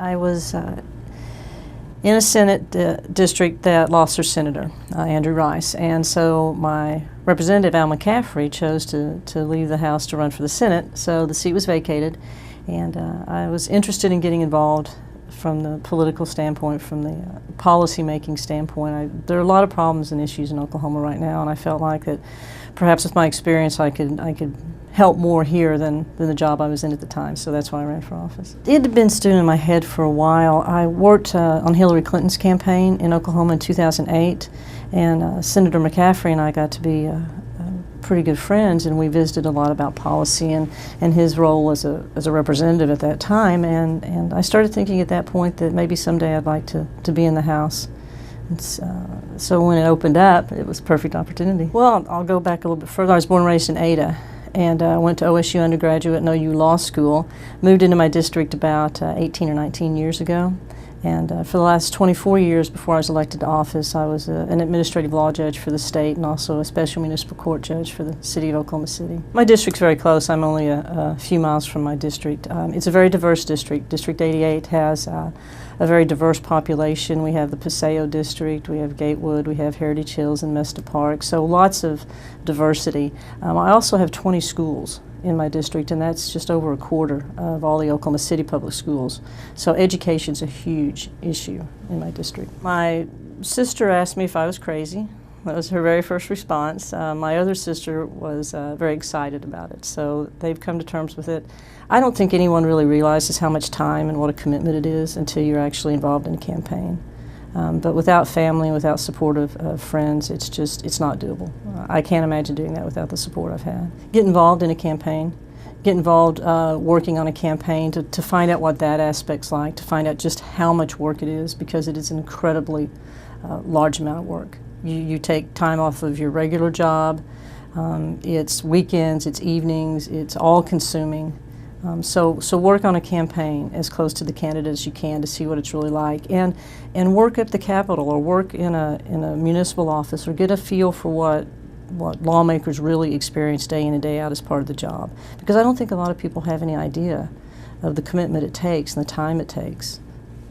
I was in a Senate district that lost their senator, Andrew Rice, and so my representative, Al McCaffrey, chose to leave the House to run for the Senate, so the seat was vacated, and I was interested in getting involved from the political standpoint, from the policy-making standpoint. There are a lot of problems and issues in Oklahoma right now, and I felt like that perhaps with my experience I could help more here than the job I was in at the time, so that's why I ran for office. It had been stewing in my head for a while. I worked on Hillary Clinton's campaign in Oklahoma in 2008, and Senator McCaffrey and I got to be pretty good friends, and we visited a lot about policy and his role as a representative at that time, and I started thinking at that point that maybe someday I'd like to be in the House. So when it opened up, it was a perfect opportunity. Well, I'll go back a little bit further. I was born and raised in Ada, and went to OSU undergraduate and OU Law School. Moved into my district about 18 or 19 years ago. And for the last 24 years before I was elected to office, I was an administrative law judge for the state and also a special municipal court judge for the city of Oklahoma City. My district's very close. I'm only a few miles from my district. It's a very diverse district. District 88 has a very diverse population. We have the Paseo district, we have Gatewood, we have Heritage Hills and Mesta Park, so lots of diversity. I also have 20 schools in my district, and that's just over a quarter of all the Oklahoma City public schools. So education's a huge issue in my district. My sister asked me if I was crazy. That was her very first response. My other sister was very excited about it, so they've come to terms with it. I don't think anyone really realizes how much time and what a commitment it is until you're actually involved in a campaign. But without family and without support of friends, it's not doable. I can't imagine doing that without the support I've had. Get involved in a campaign, get involved working on a campaign to find out what that aspect's like, to find out just how much work it is, because it is an incredibly large amount of work. You take time off of your regular job, it's weekends, it's evenings, it's all-consuming. So work on a campaign as close to the candidate as you can to see what it's really like, and work at the Capitol or work in a municipal office, or get a feel for what lawmakers really experience day in and day out as part of the job. Because I don't think a lot of people have any idea of the commitment it takes and the time it takes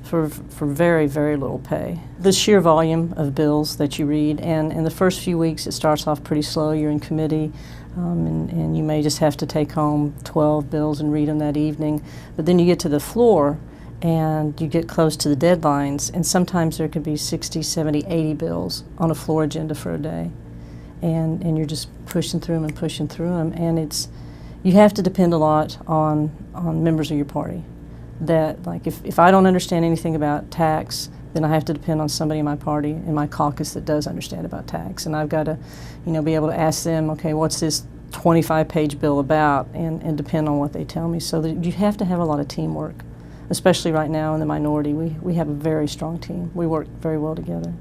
for very, very little pay. The sheer volume of bills that you read, and in the first few weeks it starts off pretty slow. You're in committee, and you may just have to take home 12 bills and read them that evening. But then you get to the floor and you get close to the deadlines, and sometimes there could be 60, 70, 80 bills on a floor agenda for a day. And you're just pushing through them and pushing through them, and you have to depend a lot on members of your party. That, like, if I don't understand anything about tax, then I have to depend on somebody in my party, in my caucus, that does understand about tax. And I've got to, be able to ask them, okay, what's this 25-page bill about, and depend on what they tell me. So that you have to have a lot of teamwork, especially right now in the minority. We have a very strong team. We work very well together.